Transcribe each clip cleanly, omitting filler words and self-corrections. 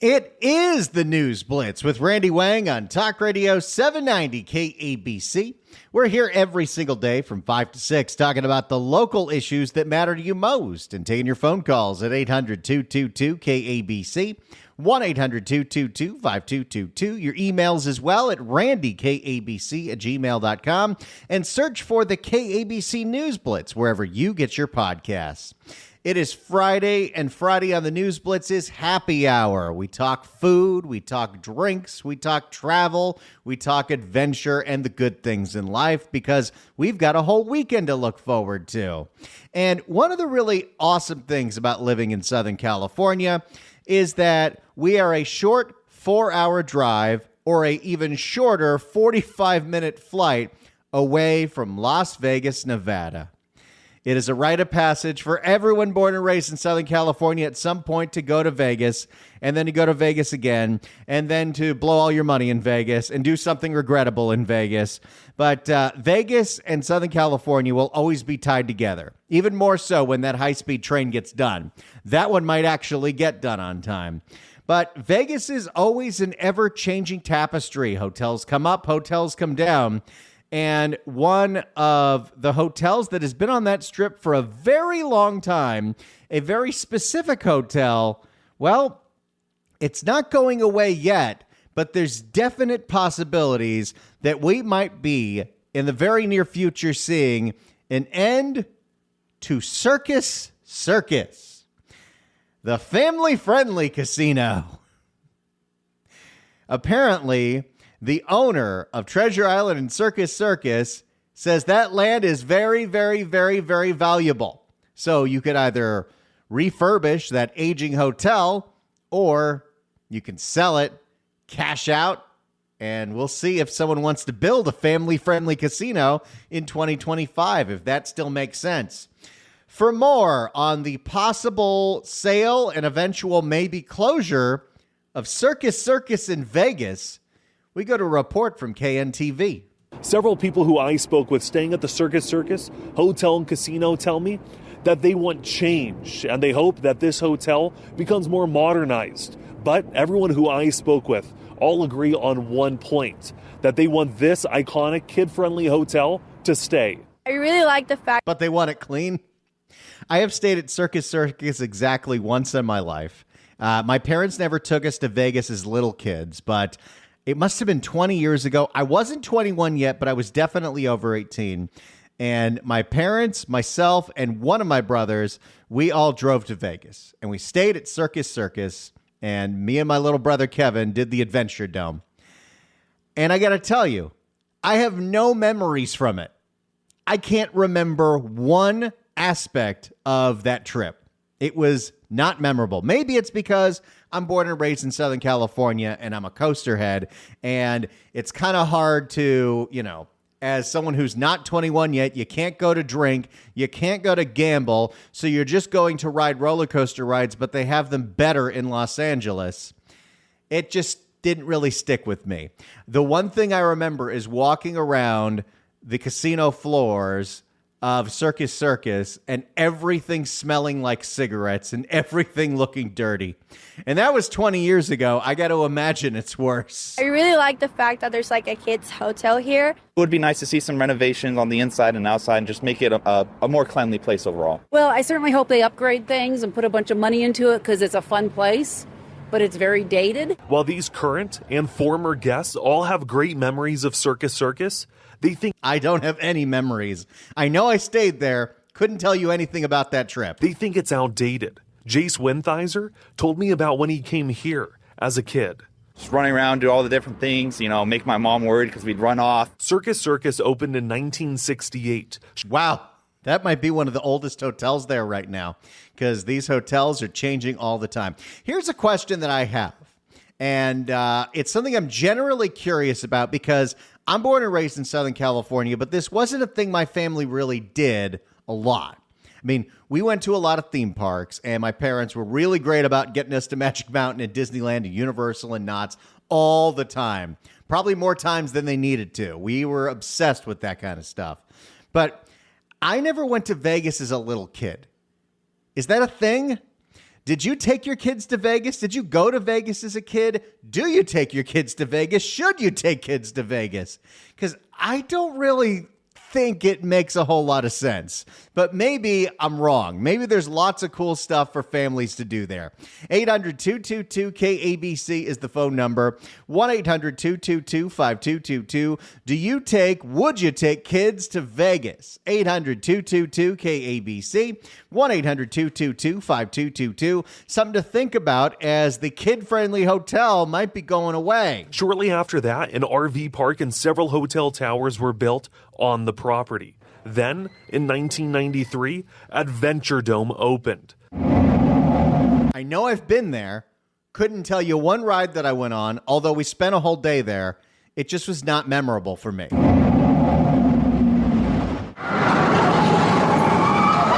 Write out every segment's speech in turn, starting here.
It is the News Blitz with Randy Wang on Talk Radio 790 KABC. We're here every single day from 5 to 6 talking about the local issues that matter to you most and taking your phone calls at 800-222-KABC, 1-800-222-5222. Your emails as well at randykabc@gmail.com and search for the KABC News Blitz wherever you get your podcasts. It is Friday, and Friday on the News Blitz is happy hour. We talk food, we talk drinks, we talk travel, we talk adventure and the good things in life because we've got a whole weekend to look forward to. And one of the really awesome things about living in Southern California is that we are a short 4-hour drive or a even shorter 45-minute flight away from Las Vegas, Nevada. It is a rite of passage for everyone born and raised in Southern California at some point to go to Vegas, and then to go to Vegas again, and then to blow all your money in Vegas and do something regrettable in Vegas. But Vegas and Southern California will always be tied together, even more so when that high-speed train gets done. That one might actually get done on time. But Vegas is always an ever-changing tapestry. Hotels come up, hotels come down. And one of the hotels that has been on that strip for a very long time, a very specific hotel, well, it's not going away yet, but there's definite possibilities that we might be in the very near future seeing an end to Circus Circus, the family-friendly casino. Apparently, the owner of Treasure Island and Circus Circus says that land is very, very, very, very valuable. So you could either refurbish that aging hotel or you can sell it, cash out, and we'll see if someone wants to build a family-friendly casino in 2025, if that still makes sense. For more on the possible sale and eventual maybe closure of Circus Circus in Vegas, we go to a report from KNTV. Several people who I spoke with staying at the Circus Circus Hotel and Casino tell me that they want change and they hope that this hotel becomes more modernized. But everyone who I spoke with all agree on one point, that they want this iconic kid-friendly hotel to stay. I really like the fact... But they want it clean. I have stayed at Circus Circus exactly once in my life. My parents never took us to Vegas as little kids, but it must have been 20 years ago. I wasn't 21 yet, but I was definitely over 18. And my parents, myself, and one of my brothers, we all drove to Vegas. And we stayed at Circus Circus. And me and my little brother, Kevin, did the Adventure Dome. And I got to tell you, I have no memories from it. I can't remember one aspect of that trip. It was not memorable. Maybe it's because I'm born and raised in Southern California and I'm a coaster head, and it's kind of hard to, as someone who's not 21 yet, you can't go to drink, you can't go to gamble, so you're just going to ride roller coaster rides, but they have them better in Los Angeles. It just didn't really stick with me. The one thing I remember is walking around the casino floors of Circus Circus and everything smelling like cigarettes and everything looking dirty. And that was 20 years ago. I got to imagine it's worse. I really like the fact that there's like a kids hotel here. It would be nice to see some renovations on the inside and outside and just make it a more cleanly place overall. Well, I certainly hope they upgrade things and put a bunch of money into it because it's a fun place, but it's very dated. While these current and former guests all have great memories of Circus Circus, they think... I don't have any memories. I know I stayed there. Couldn't tell you anything about that trip. They think it's outdated. Jace Winthizer told me about when he came here as a kid. Just running around, do all the different things, make my mom worried because we'd run off. Circus Circus opened in 1968. Wow. That might be one of the oldest hotels there right now, because these hotels are changing all the time. Here's a question that I have, and it's something I'm generally curious about because I'm born and raised in Southern California, but this wasn't a thing my family really did a lot. I mean, we went to a lot of theme parks, and my parents were really great about getting us to Magic Mountain and Disneyland and Universal and Knott's all the time, probably more times than they needed to. We were obsessed with that kind of stuff. But I never went to Vegas as a little kid. Is that a thing? Did you take your kids to Vegas? Did you go to Vegas as a kid? Do you take your kids to Vegas? Should you take kids to Vegas? Because I don't really think it makes a whole lot of sense, but maybe I'm wrong. Maybe there's lots of cool stuff for families to do there. 800-222-KABC is the phone number. 1-800-222-5222. Would you take kids to Vegas? 800-222-KABC. 1-800-222-5222. Something to think about as the kid-friendly hotel might be going away. Shortly after that, an RV park and several hotel towers were built on the property. Then, in 1993, Adventure Dome opened. I know I've been there. Couldn't tell you one ride that I went on, although we spent a whole day there. It just was not memorable for me.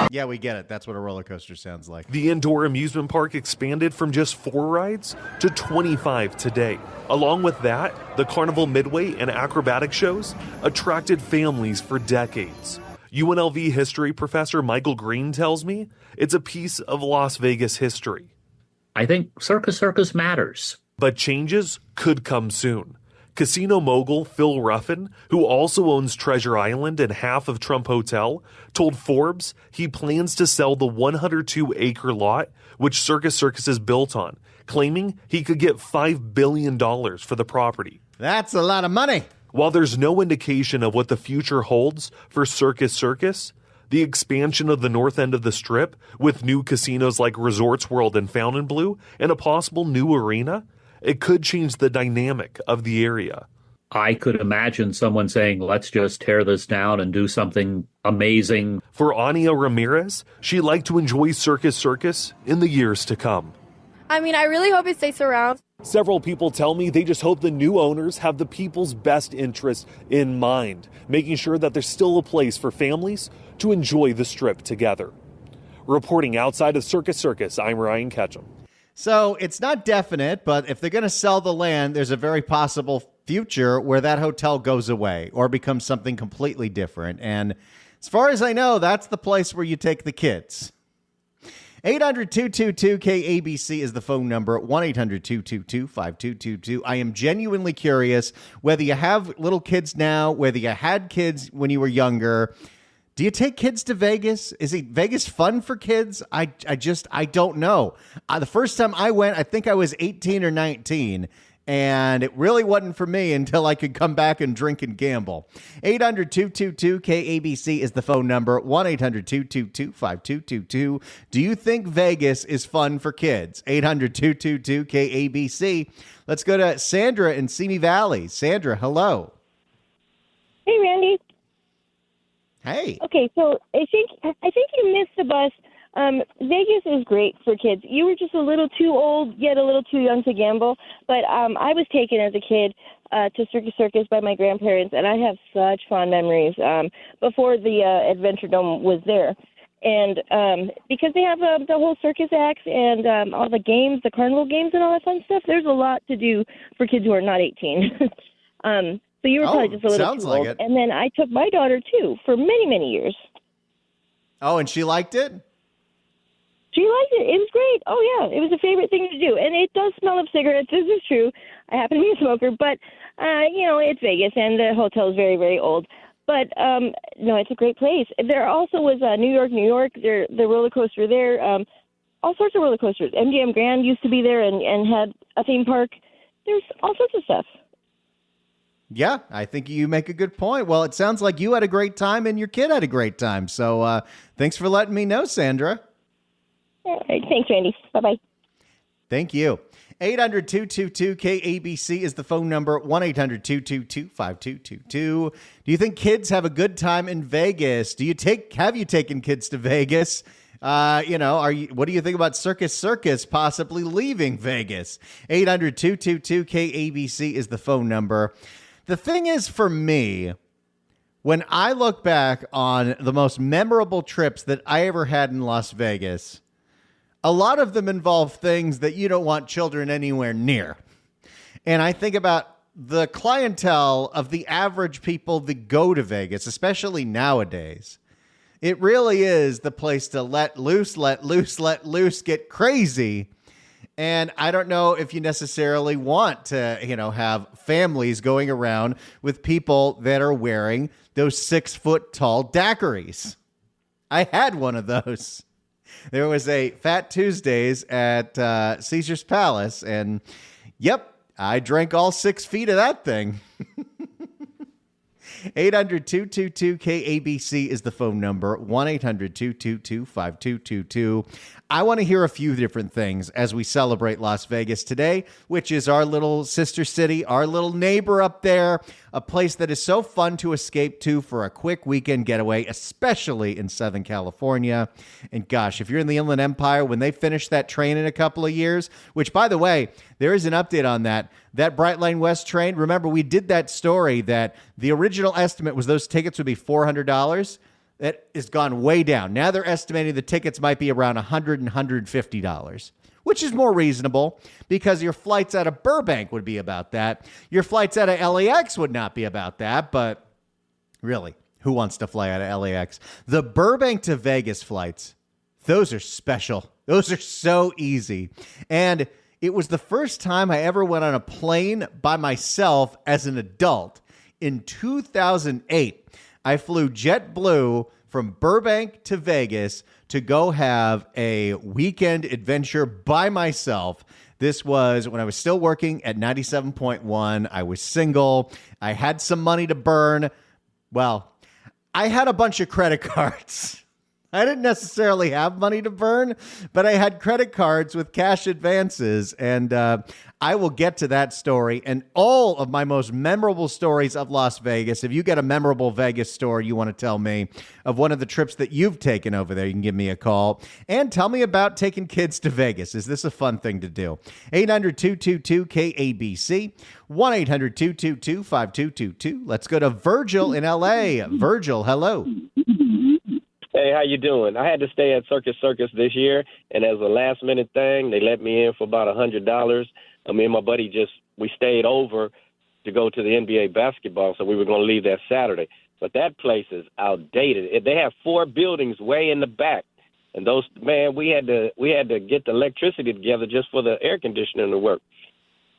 Yeah, we get it. That's what a roller coaster sounds like. The indoor amusement park expanded from just 4 rides to 25 today. Along with that, the Carnival Midway and acrobatic shows attracted families for decades. UNLV history professor Michael Green tells me it's a piece of Las Vegas history. I think Circus Circus matters. But changes could come soon. Casino mogul Phil Ruffin, who also owns Treasure Island and half of Trump Hotel, told Forbes he plans to sell the 102-acre lot which Circus Circus is built on, claiming he could get $5 billion for the property. That's a lot of money. While there's no indication of what the future holds for Circus Circus, the expansion of the north end of the Strip with new casinos like Resorts World and Fontainebleau and a possible new arena, it could change the dynamic of the area. I could imagine someone saying, let's just tear this down and do something amazing. For Ania Ramirez, she'd like to enjoy Circus Circus in the years to come. I mean, I really hope it stays around. Several people tell me they just hope the new owners have the people's best interests in mind, making sure that there's still a place for families to enjoy the Strip together. Reporting outside of Circus Circus, I'm Ryan Ketchum. So it's not definite, but if they're going to sell the land, there's a very possible future where that hotel goes away or becomes something completely different. And as far as I know, that's the place where you take the kids. 800-222-KABC is the phone number. 1-800-222-5222. I am genuinely curious whether you have little kids now, whether you had kids when you were younger. Do you take kids to Vegas? Is Vegas fun for kids? I don't know. The first time I went, I think I was 18 or 19, and it really wasn't for me until I could come back and drink and gamble. 800-222-KABC is the phone number. 1-800-222-5222. Do you think Vegas is fun for kids? 800-222-KABC. Let's go to Sandra in Simi Valley. Sandra, hello. Hey, Randy. Hey. Okay, so I think you missed the bus. Vegas is great for kids. You were just a little too old, yet a little too young to gamble. But I was taken as a kid to Circus Circus by my grandparents, and I have such fond memories before the Adventure Dome was there. And because they have the whole circus acts and all the games, the carnival games and all that fun stuff, there's a lot to do for kids who are not 18. So you were probably just a little too old. And then I took my daughter, too, for many, many years. Oh, and she liked it? She liked it. It was great. Oh, yeah. It was a favorite thing to do. And it does smell of cigarettes. This is true. I happen to be a smoker. But, it's Vegas, and the hotel is very, very old. But, no, it's a great place. There also was New York, the roller coaster there. All sorts of roller coasters. MGM Grand used to be there and had a theme park. There's all sorts of stuff. Yeah, I think you make a good point. Well, it sounds like you had a great time and your kid had a great time. So thanks for letting me know, Sandra. All right, thanks, Randy. Bye-bye. Thank you. 800-222-KABC is the phone number. 1-800-222-5222. Do you think kids have a good time in Vegas? Have you taken kids to Vegas? What do you think about Circus Circus possibly leaving Vegas? 800-222-KABC is the phone number. The thing is, for me, when I look back on the most memorable trips that I ever had in Las Vegas, a lot of them involve things that you don't want children anywhere near. And I think about the clientele of the average people that go to Vegas, especially nowadays. It really is the place to let loose, get crazy. And I don't know if you necessarily want to, have families going around with people that are wearing those 6-foot tall daiquiris. I had one of those. There was a Fat Tuesdays at Caesar's Palace, and yep, I drank all 6 feet of that thing. 800-222-KABC is the phone number, 1-800-222-5222. I want to hear a few different things as we celebrate Las Vegas today, which is our little sister city, our little neighbor up there, a place that is so fun to escape to for a quick weekend getaway, especially in Southern California. And gosh, if you're in the Inland Empire, when they finish that train in a couple of years, which, by the way, there is an update on that Bright Line West train. Remember, we did that story that the original estimate was those tickets would be $400. That has gone way down. Now they're estimating the tickets might be around $100 and $150, which is more reasonable because your flights out of Burbank would be about that. Your flights out of LAX would not be about that, but really, who wants to fly out of LAX? The Burbank to Vegas flights, those are special. Those are so easy. And it was the first time I ever went on a plane by myself as an adult. In 2008, I flew JetBlue from Burbank to Vegas to go have a weekend adventure by myself. This was when I was still working at 97.1. I was single. I had some money to burn. Well, I had a bunch of credit cards. I didn't necessarily have money to burn, but I had credit cards with cash advances, and I will get to that story and all of my most memorable stories of Las Vegas. If you get a memorable Vegas story you want to tell me of one of the trips that you've taken over there, you can give me a call and tell me about taking kids to Vegas. Is this a fun thing to do? 800-222-KABC, 1-800-222-5222. Let's go to Virgil in L.A. Virgil, hello. Hey, how you doing? I had to stay at Circus Circus this year, and as a last-minute thing, they let me in for about $100. Me and my buddy we stayed over to go to the NBA basketball, so we were going to leave that Saturday. But that place is outdated. They have 4 buildings way in the back, and we had to get the electricity together just for the air conditioning to work.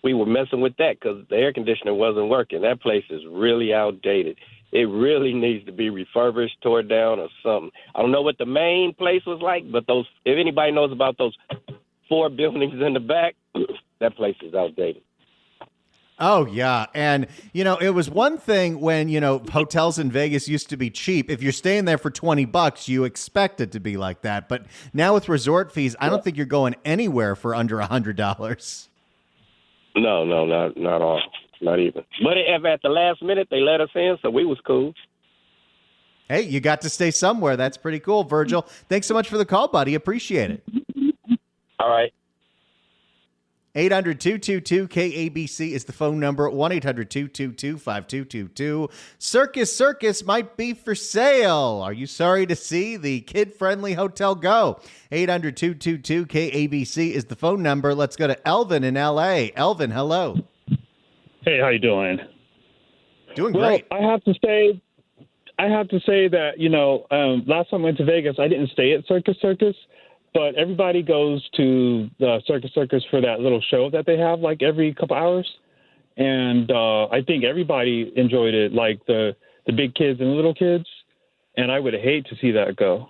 We were messing with that because the air conditioner wasn't working. That place is really outdated. It really needs to be refurbished, tore down, or something. I don't know what the main place was like, but if anybody knows about those 4 buildings in the back, that place is outdated. Oh, yeah. And, it was one thing when, hotels in Vegas used to be cheap. If you're staying there for $20, you expect it to be like that. But now with resort fees, I don't think you're going anywhere for under $100. No, not all. Not even. But at the last minute, they let us in, so we was cool. Hey, you got to stay somewhere. That's pretty cool, Virgil. Thanks so much for the call, buddy. Appreciate it. All right. 800-222-KABC is the phone number, 1-800-222-5222. Circus Circus might be for sale. Are you sorry to see the kid-friendly hotel go? 800-222-KABC is the phone number. Let's go to Elvin in L.A. Elvin, hello. Hey, how you doing? Doing great. I have to say that, last time I went to Vegas, I didn't stay at Circus Circus, but everybody goes to the Circus Circus for that little show that they have like every couple hours. And I think everybody enjoyed it, like the big kids and the little kids. And I would hate to see that go.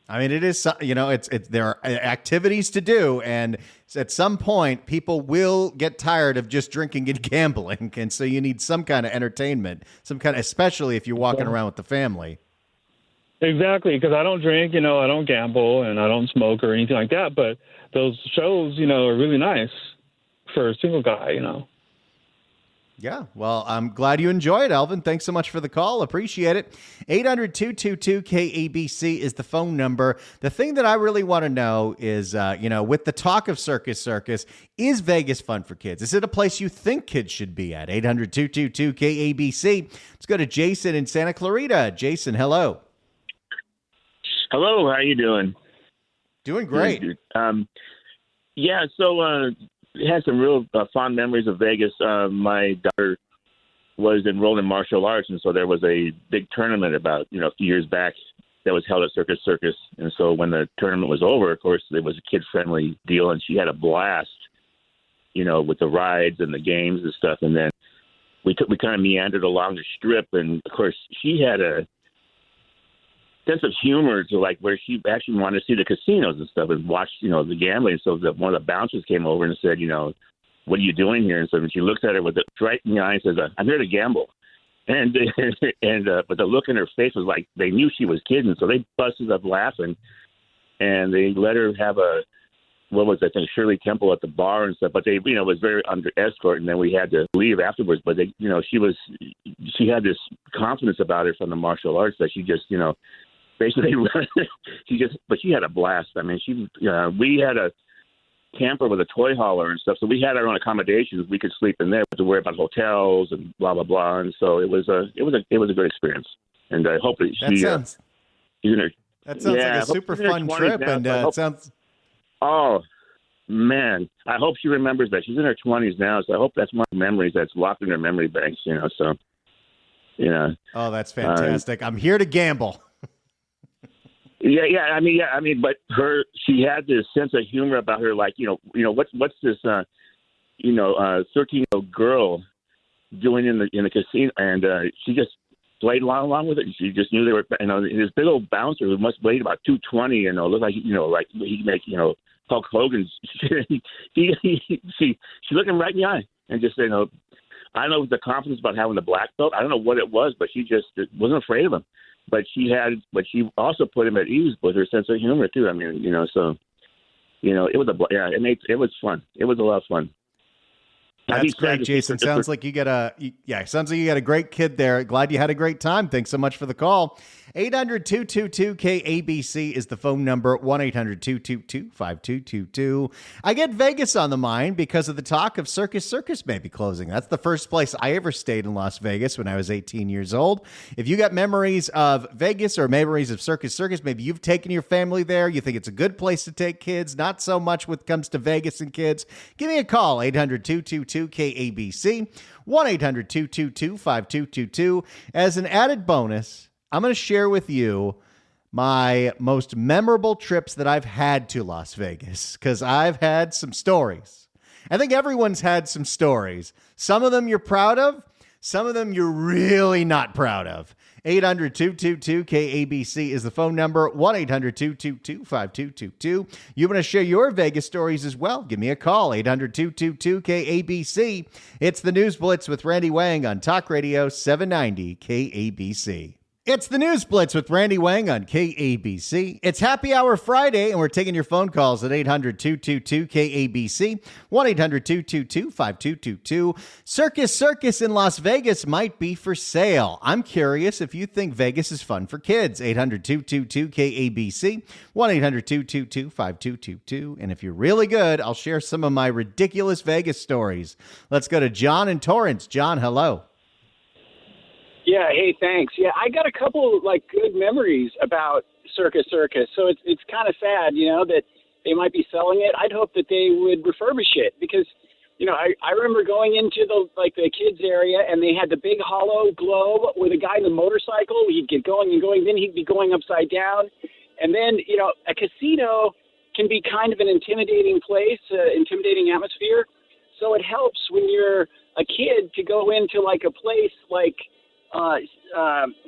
I mean, it is, there are activities to do, and at some point, people will get tired of just drinking and gambling, and so you need some kind of entertainment, especially if you're walking around with the family. Exactly, because I don't drink, I don't gamble, and I don't smoke or anything like that, but those shows, are really nice for a single guy, Yeah, well, I'm glad you enjoyed, Elvin. Thanks so much for the call. Appreciate it. 800-222-KABC is the phone number. The thing that I really want to know is, with the talk of Circus Circus, is Vegas fun for kids? Is it a place you think kids should be at? 800-222-KABC. Let's go to Jason in Santa Clarita. Jason, hello. Hello, how you doing? Doing great. So had some real fond memories of Vegas. My daughter was enrolled in martial arts, and so there was a big tournament about a few years back that was held at Circus Circus. And so when the tournament was over, of course, it was a kid-friendly deal, and she had a blast, with the rides and the games and stuff. And then we kind of meandered along the strip, and of course, she had a sense of humor to where she actually wanted to see the casinos and stuff and watch, the gambling. So one of the bouncers came over and said, what are you doing here? And so when she looks at her with it right in the eye and says, I'm here to gamble. And but the look in her face was like they knew she was kidding, so they busted up laughing, and they let her have Shirley Temple at the bar and stuff. But they, was very under escort, and then we had to leave afterwards. But they, she had this confidence about her from the martial arts that she just, basically, but she had a blast. I mean, we had a camper with a toy hauler and stuff, so we had our own accommodations. We could sleep in there, to worry about hotels and blah blah blah. And so it was a good experience. And I hope that that sounds like a super fun trip. Now, and it sounds. Oh man, I hope she remembers that. She's in her 20s now, so I hope that's one of the memories that's locked in her memory banks. So Oh, that's fantastic! I'm here to gamble. Yeah. I mean, but she had this sense of humor about her, what's this, 13-year-old girl doing in the casino, and she just played along with it. She just knew they were, this big old bouncer who must weigh about 220, looked like, like he'd make, Hulk Hogan. She looked him right in the eye and just said, I don't know the confidence about having the black belt. I don't know what it was, but she just wasn't afraid of him. But she also put him at ease with her sense of humor too. I mean, it was it was fun. It was a lot of fun. That's great, Jason. Sounds like you got a great kid there. Glad you had a great time. Thanks so much for the call. 800-222-KABC is the phone number, 1-800-222-5222. I get Vegas on the mind because of the talk of Circus Circus maybe closing. That's the first place I ever stayed in Las Vegas when I was 18 years old. If you got memories of Vegas or memories of Circus Circus, maybe you've taken your family there. You think it's a good place to take kids, not so much when it comes to Vegas and kids. Give me a call, 800-222-KABC, 1-800-222-5222. As an added bonus, I'm going to share with you my most memorable trips that I've had to Las Vegas, because I've had some stories. I think everyone's had some stories. Some of them you're proud of. Some of them you're really not proud of. 800-222-KABC is the phone number, 1-800-222-5222. You want to share your Vegas stories as well? Give me a call, 800-222-KABC. It's the News Blitz with Randy Wang on Talk Radio 790 KABC. It's the News Blitz with Randy Wang on KABC. It's Happy Hour Friday, and we're taking your phone calls at 800-222-KABC, 1-800-222-5222. Circus Circus in Las Vegas might be for sale. I'm curious if you think Vegas is fun for kids. 800-222-KABC, 1-800-222-5222. And if you're really good, I'll share some of my ridiculous Vegas stories. Let's go to John in Torrance. John, hello. Yeah, hey, thanks. Yeah, I got a couple good memories about Circus Circus. So it's kind of sad, that they might be selling it. I'd hope that they would refurbish it because, I remember going into the kids area and they had the big hollow globe with a guy in the motorcycle. He'd get going and going, then he'd be going upside down. And then, a casino can be kind of an intimidating place, intimidating atmosphere. So it helps when you're a kid to go into a place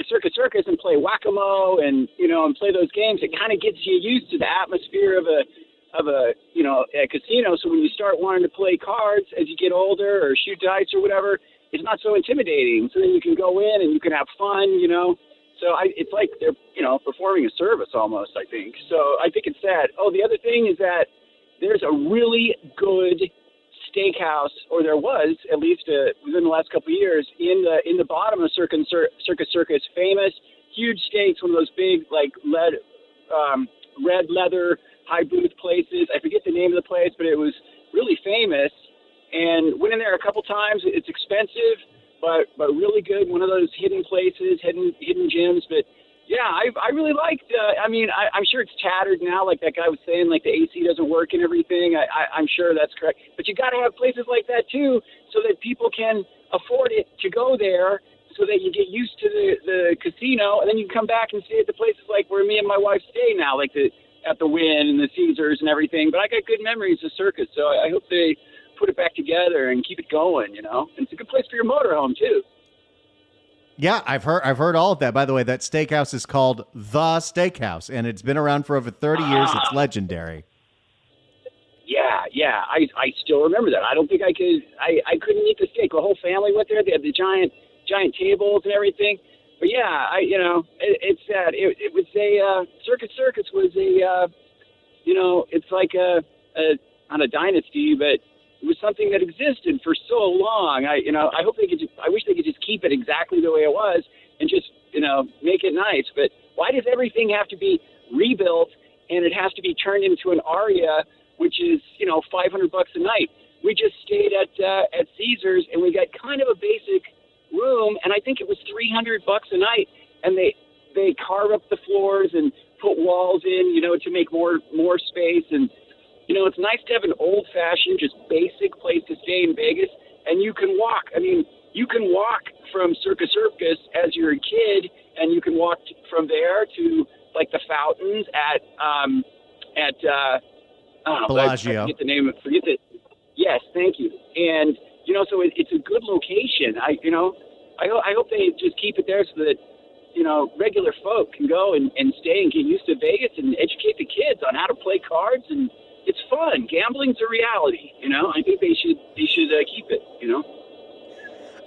Circus Circus and play whack-a-mole and play those games. It kind of gets you used to the atmosphere of a casino. So when you start wanting to play cards as you get older or shoot dice or whatever, it's not so intimidating. So then you can go in and you can have fun, So it's like they're performing a service almost, I think. So I think it's sad. Oh, the other thing is that there's a really good steakhouse, or there was at least within the last couple of years, in the bottom of Circus Circus, famous huge steaks, one of those big red leather high booth places. I forget the name of the place, but it was really famous. And went in there a couple times. It's expensive, but really good. One of those hidden places, hidden gems. But yeah, I really liked. I'm sure it's tattered now, like that guy was saying, the AC doesn't work and everything. I'm sure that's correct. But you got to have places like that too, so that people can afford it to go there so that you get used to the casino, and then you come back and stay at the places like where me and my wife stay now, like at the Wynn and the Caesars and everything. But I got good memories of Circus, so I hope they put it back together and keep it going, you know. And it's a good place for your motorhome, too. Yeah, I've heard all of that. By the way, that steakhouse is called The Steakhouse, and it's been around for over 30 years. It's legendary. Yeah. I still remember that. I don't think I couldn't eat the steak. The whole family went there. They had the giant tables and everything. But yeah, it's sad. It was a Circus Circus was a it's like not a dynasty, but it was something that existed for so long. I wish they could just keep it exactly the way it was and just make it nice. But why does everything have to be rebuilt and it has to be turned into an aria, which is $500 a night? We just stayed at Caesars and we got kind of a basic room, and I think it was $300 a night, and they carve up the floors and put walls in, to make more space. And it's nice to have an old-fashioned, just basic place to stay in Vegas, and you can walk. I mean, you can walk from Circus Circus as you're a kid, and you can walk from there to like the fountains at Bellagio. I forget the name. Yes, thank you. And so it's a good location. I hope they just keep it there so that regular folk can go and stay and get used to Vegas and educate the kids on how to play cards, and it's fun. Gambling's a reality. I think they should keep it.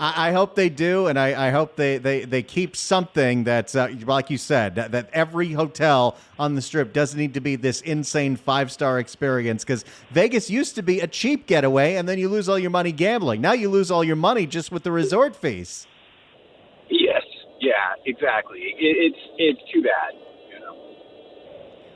I hope they do, and I hope they keep something that's, like you said, that every hotel on the Strip doesn't need to be this insane 5-star experience, because Vegas used to be a cheap getaway, and then you lose all your money gambling. Now you lose all your money just with the resort fees. Yes, yeah, exactly. It's too bad.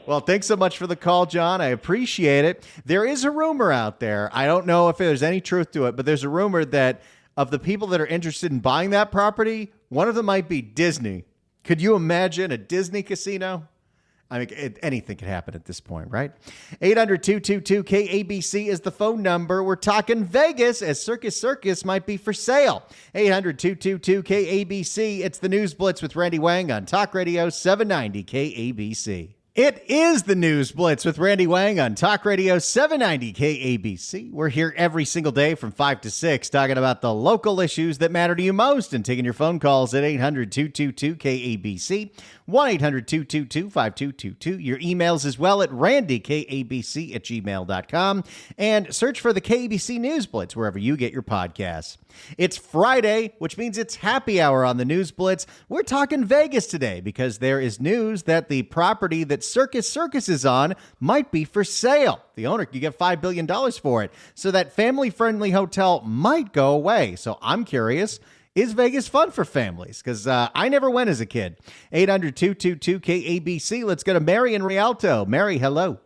Well, thanks so much for the call, John. I appreciate it. There is a rumor out there. I don't know if there's any truth to it, but there's a rumor that of the people that are interested in buying that property, one of them might be Disney. Could you imagine a Disney casino? I mean, anything could happen at this point, right? 800-222-KABC is the phone number. We're talking Vegas, as Circus Circus might be for sale. 800-222-KABC. It's the News Blitz with Randy Wang on Talk Radio 790 KABC. It is the News Blitz with Randy Wang on Talk Radio 790 KABC. We're here every single day from 5 to 6 talking about the local issues that matter to you most and taking your phone calls at 800-222-KABC, 1-800-222-5222. Your emails as well at randykabc@gmail.com, and search for the KABC News Blitz wherever you get your podcasts. It's Friday, which means it's happy hour on the News Blitz. We're talking Vegas today because there is news that the property that Circus Circus is on might be for sale. The owner could get $5 billion for it. So that family-friendly hotel might go away. So I'm curious, is Vegas fun for families? Because I never went as a kid. 800-222-KABC. Let's go to Mary in Rialto. Mary, hello.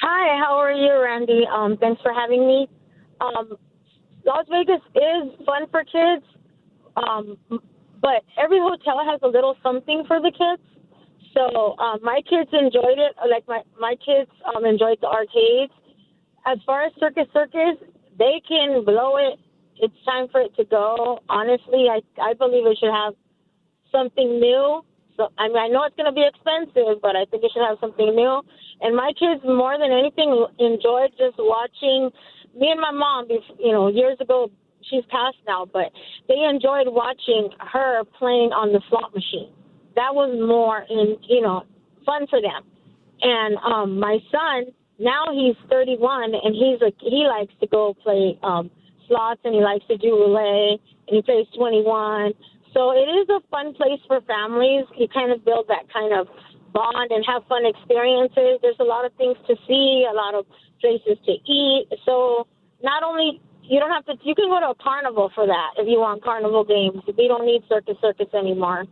Hi, how are you, Randy? Thanks for having me. Las Vegas is fun for kids, but every hotel has a little something for the kids. So my kids enjoyed it. Like my kids enjoyed the arcades. As far as Circus Circus, they can blow it. It's time for it to go. Honestly, I believe it should have something new. So I mean, I know it's going to be expensive, but I think it should have something new. And my kids, more than anything, enjoyed just watching. Me and my mom, years ago, she's passed now, but they enjoyed watching her playing on the slot machine. That was more, fun for them. And my son, now he's 31, and he likes to go play slots, and he likes to do roulette, and he plays 21. So it is a fun place for families. You kind of build that kind of bond and have fun experiences. There's a lot of things to see, a lot of places to eat. So not only you can go to a carnival for that if you want carnival games. We don't need Circus Circus anymore.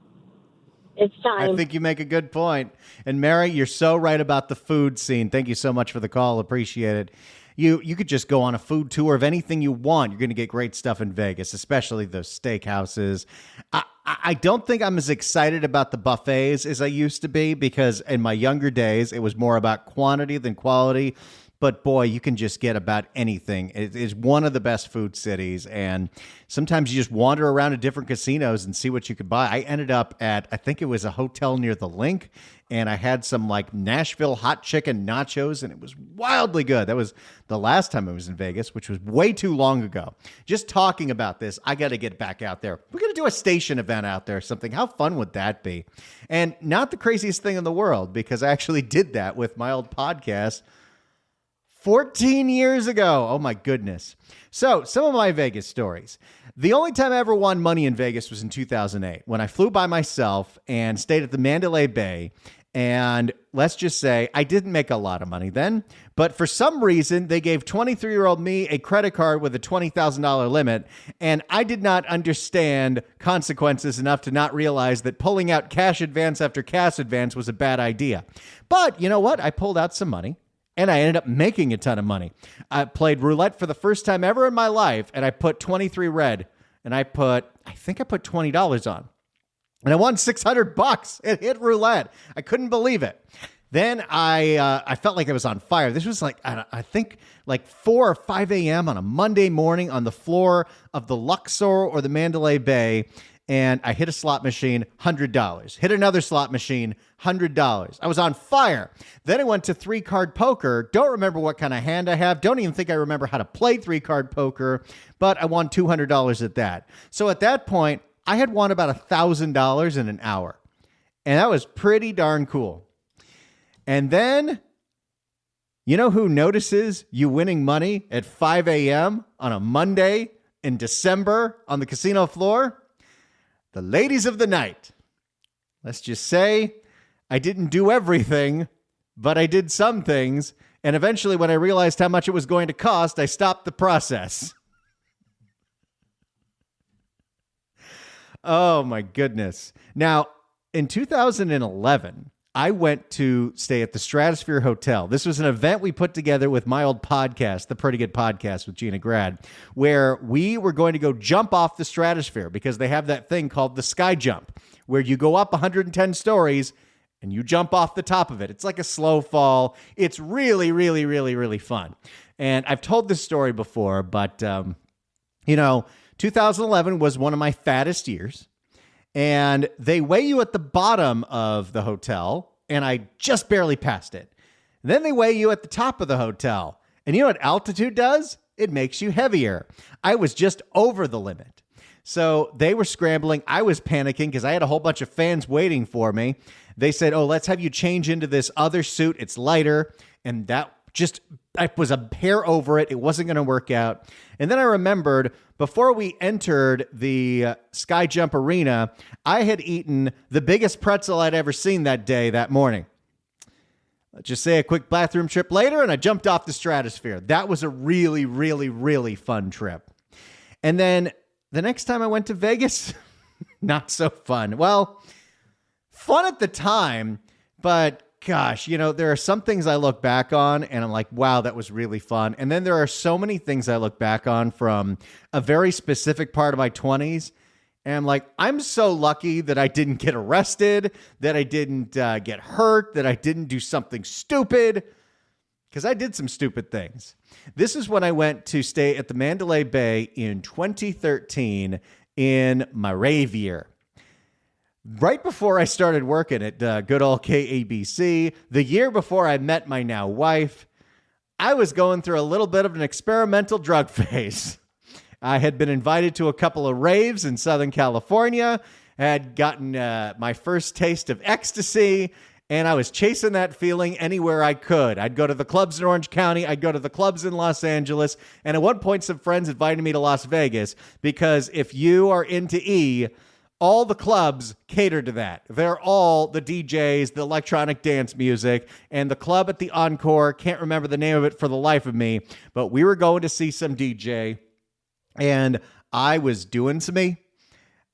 It's time. I think you make a good point. And Mary, you're so right about the food scene. Thank you so much for the call. Appreciate it. You could just go on a food tour of anything you want. You're going to get great stuff in Vegas, especially those steakhouses. I don't think I'm as excited about the buffets as I used to be, because in my younger days, it was more about quantity than quality. but boy, you can just get about anything. It is one of the best food cities, and sometimes you just wander around to different casinos and see what you could buy. I ended up at, I think it was a hotel near the Link, and I had some like Nashville hot chicken nachos, and it was wildly good. That was the last time I was in Vegas, which was way too long ago. Just talking about this, I got to get back out there. We're going to do a station event out there or something. How fun would that be? And not the craziest thing in the world, because I actually did that with my old podcast 14 years ago. Oh my goodness. So some of my Vegas stories. The only time I ever won money in Vegas was in 2008 when I flew by myself and stayed at the Mandalay Bay. And let's just say I didn't make a lot of money then, but for some reason they gave 23-year-old me a credit card with a $20,000 limit. And I did not understand consequences enough to not realize that pulling out cash advance after cash advance was a bad idea. But you know what? I pulled out some money. And I ended up making a ton of money. I played roulette for the first time ever in my life, and I put 23 red, and I think I put $20 on. And I won $600. It hit roulette. I couldn't believe it. Then I felt like I was on fire. This was like, I think like 4 or 5 a.m. on a Monday morning on the floor of the Luxor or the Mandalay Bay. And I hit a slot machine, $100. Hit another slot machine, $100. I was on fire. Then I went to 3-card poker. Don't remember what kind of hand I have. Don't even think I remember how to play 3-card poker, but I won $200 at that. So at that point, I had won about $1,000 in an hour. And that was pretty darn cool. And then, you know who notices you winning money at 5 a.m. on a Monday in December on the casino floor? The ladies of the night. Let's just say I didn't do everything, but I did some things. And eventually, when I realized how much it was going to cost, I stopped the process. Oh, my goodness. Now, in 2011, I went to stay at the Stratosphere Hotel. This was an event we put together with my old podcast, the Pretty Good Podcast with Gina Grad, where we were going to go jump off the Stratosphere because they have that thing called the sky jump, where you go up 110 stories and you jump off the top of it. It's like a slow fall. It's really, really, really, really fun. And I've told this story before, but, 2011 was one of my fattest years. And they weigh you at the bottom of the hotel, and I just barely passed it. Then they weigh you at the top of the hotel. And you know what altitude does? It makes you heavier. I was just over the limit. So they were scrambling. I was panicking because I had a whole bunch of fans waiting for me. They said, oh, let's have you change into this other suit. It's lighter. And that I was a hair over it. It wasn't going to work out. And then I remembered before we entered the Sky Jump Arena, I had eaten the biggest pretzel I'd ever seen that morning. Let's just say a quick bathroom trip later, and I jumped off the Stratosphere. That was a really, really, really fun trip. And then the next time I went to Vegas, not so fun. Well, fun at the time, but gosh, there are some things I look back on and I'm like, wow, that was really fun. And then there are so many things I look back on from a very specific part of my 20s. And I'm like, I'm so lucky that I didn't get arrested, that I didn't get hurt, that I didn't do something stupid, because I did some stupid things. This is when I went to stay at the Mandalay Bay in 2013 in my rave year. Right before I started working at good old KABC, the year before I met my now wife, I was going through a little bit of an experimental drug phase. I had been invited to a couple of raves in Southern California, had gotten my first taste of ecstasy, and I was chasing that feeling anywhere I could. I'd go to the clubs in Orange County, I'd go to the clubs in Los Angeles, and at one point some friends invited me to Las Vegas because if you are into E, all the clubs cater to that. They're all the DJs, the electronic dance music, and the club at the Encore, can't remember the name of it for the life of me, but we were going to see some DJ, and I was doing some me,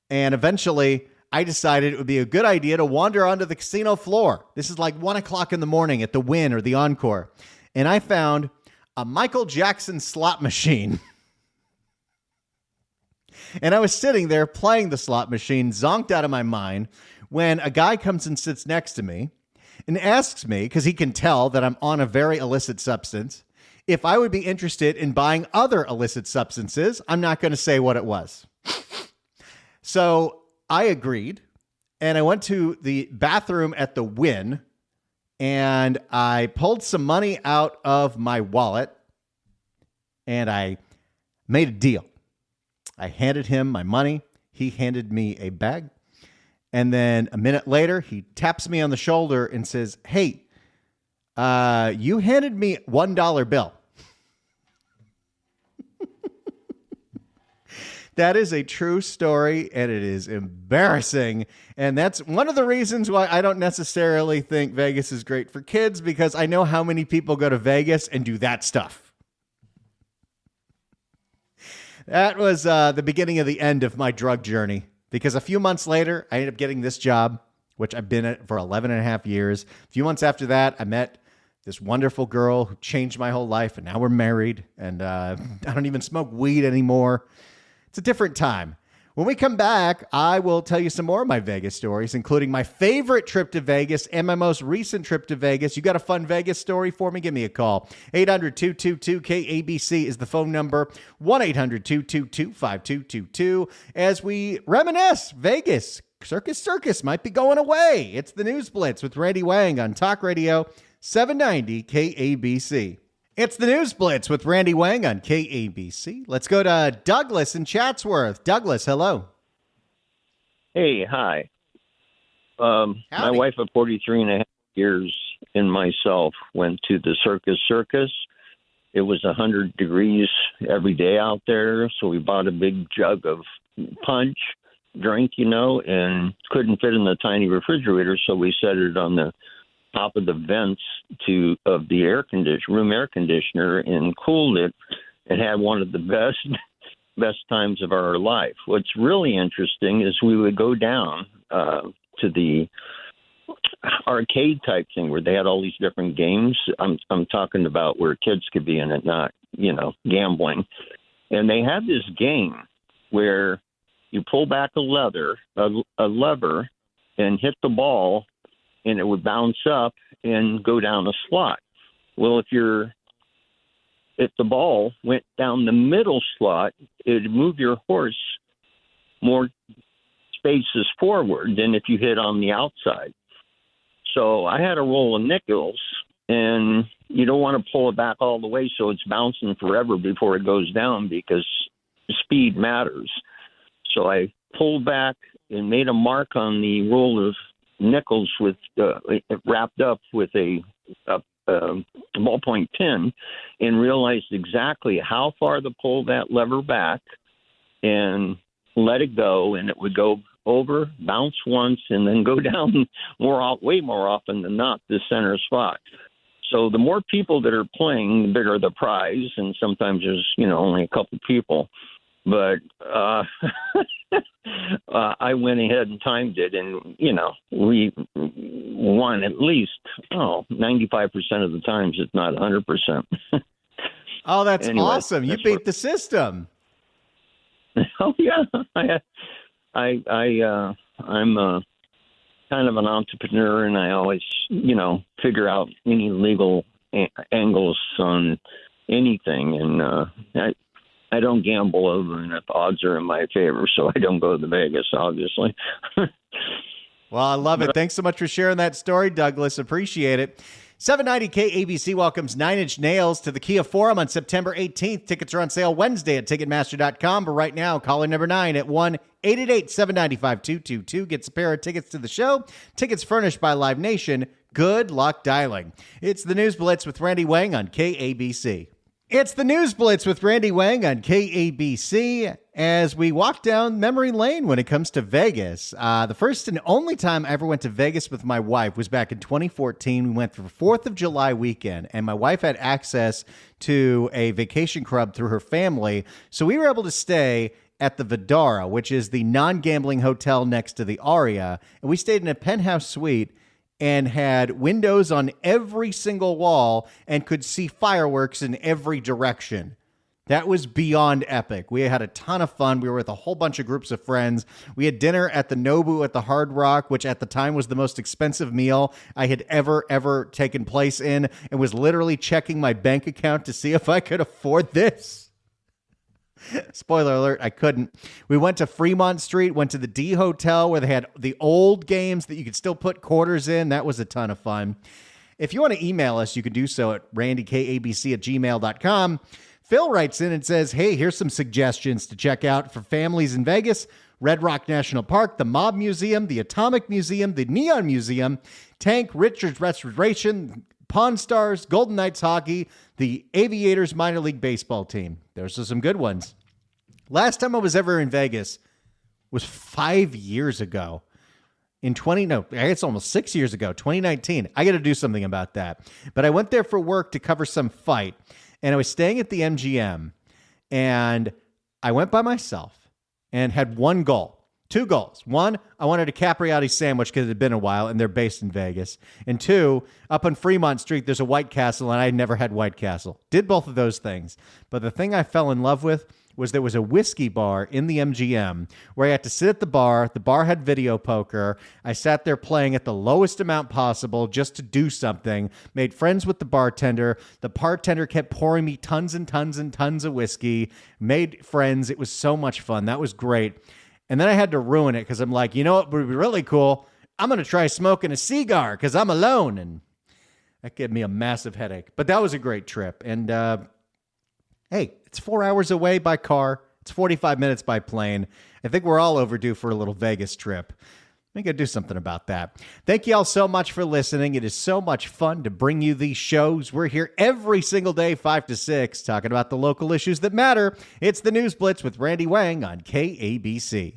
and eventually I decided it would be a good idea to wander onto the casino floor. This is like 1 o'clock in the morning at the Wynn or the Encore, and I found a Michael Jackson slot machine. And I was sitting there playing the slot machine, zonked out of my mind, when a guy comes and sits next to me and asks me, because he can tell that I'm on a very illicit substance, if I would be interested in buying other illicit substances. I'm not going to say what it was. So I agreed, and I went to the bathroom at the Wynn, and I pulled some money out of my wallet, and I made a deal. I handed him my money. He handed me a bag. And then a minute later, he taps me on the shoulder and says, "Hey, you handed me $1 bill." That is a true story, and it is embarrassing. And that's one of the reasons why I don't necessarily think Vegas is great for kids, because I know how many people go to Vegas and do that stuff. That was the beginning of the end of my drug journey, because a few months later, I ended up getting this job, which I've been at for 11 and a half years. A few months after that, I met this wonderful girl who changed my whole life, and now we're married, and I don't even smoke weed anymore. It's a different time. When we come back, I will tell you some more of my Vegas stories, including my favorite trip to Vegas and my most recent trip to Vegas. You got a fun Vegas story for me? Give me a call. 800-222-KABC is the phone number. 1-800-222-5222. As we reminisce, Vegas, Circus Circus might be going away. It's the News Blitz with Randy Wang on Talk Radio 790 KABC. It's the News Blitz with Randy Wang on KABC. Let's go to Douglas in Chatsworth. Douglas, hello. Hey, hi. My wife of 43 and a half years and myself went to the Circus Circus. It was 100 degrees every day out there, so we bought a big jug of punch drink, and couldn't fit in the tiny refrigerator, so we set it on the top of the vents of the room air conditioner and cooled it, and had one of the best times of our life. What's really interesting is we would go down to the arcade type thing where they had all these different games. I'm talking about where kids could be in it, not gambling. And they had this game where you pull back a lever and hit the ball, and it would bounce up and go down a slot. Well, if the ball went down the middle slot, it would move your horse more spaces forward than if you hit on the outside. So I had a roll of nickels, and you don't want to pull it back all the way so it's bouncing forever before it goes down, because speed matters. So I pulled back and made a mark on the roll of nickels with wrapped up with a ballpoint pen, and realized exactly how far to pull that lever back and let it go, and it would go over, bounce once, and then go down way more often than not the center spot. So the more people that are playing, the bigger the prize, and sometimes there's only a couple people. But I went ahead and timed it, and, we won at least 95% of the times, if not 100%. Oh, that's anyway, awesome. You beat the system. Oh, yeah. I'm kind of an entrepreneur, and I always, figure out any legal angles on anything. And I don't gamble over, and if odds are in my favor, so I don't go to Vegas, obviously. Well, I love it. Thanks so much for sharing that story, Douglas. Appreciate it. 790 KABC welcomes Nine Inch Nails to the Kia Forum on September 18th. Tickets are on sale Wednesday at Ticketmaster.com. But right now, caller number 9 at 1-888-795-2222 gets a pair of tickets to the show. Tickets furnished by Live Nation. Good luck dialing. It's the News Blitz with Randy Wang on KABC. It's the News Blitz with Randy Wang on KABC as we walk down memory lane when it comes to Vegas. The first and only time I ever went to Vegas with my wife was back in 2014. We went for 4th of July weekend, and my wife had access to a vacation club through her family. So we were able to stay at the Vdara, which is the non-gambling hotel next to the Aria. And we stayed in a penthouse suite and had windows on every single wall and could see fireworks in every direction. That was beyond epic. We had a ton of fun. We were with a whole bunch of groups of friends. We had dinner at the Nobu at the Hard Rock, which at the time was the most expensive meal I had ever taken place in, and was literally checking my bank account to see if I could afford this. Spoiler alert, I couldn't. We went to Fremont Street, went to the D Hotel where they had the old games that you could still put quarters in. That was a ton of fun. If you want to email us, you can do so at randykabc@gmail.com. Phil writes in and says, hey, here's some suggestions to check out for families in Vegas. Red Rock National Park, the Mob Museum, the Atomic Museum, the Neon Museum, Tank Richards Restoration, Pawn Stars, Golden Knights Hockey, the Aviators minor league baseball team. Those are some good ones. Last time I was ever in Vegas was 5 years ago. I guess almost 6 years ago, 2019. I got to do something about that. But I went there for work to cover some fight. And I was staying at the MGM, and I went by myself and had one goal, 2 goals. One, I wanted a Capriati sandwich because it had been a while, and they're based in Vegas. And 2, up on Fremont Street, there's a White Castle, and I had never had White Castle. Did both of those things. But the thing I fell in love with was there was a whiskey bar in the MGM where I had to sit at the bar. The bar had video poker. I sat there playing at the lowest amount possible just to do something. Made friends with the bartender. The bartender kept pouring me tons and tons and tons of whiskey. Made friends. It was so much fun. That was great. And then I had to ruin it because I'm like, you know what would be really cool? I'm going to try smoking a cigar because I'm alone. And that gave me a massive headache. But that was a great trip. And hey, it's 4 hours away by car. It's 45 minutes by plane. I think we're all overdue for a little Vegas trip. I got to do something about that. Thank you all so much for listening. It is so much fun to bring you these shows. We're here every single day, 5 to 6, talking about the local issues that matter. It's the News Blitz with Randy Wang on KABC.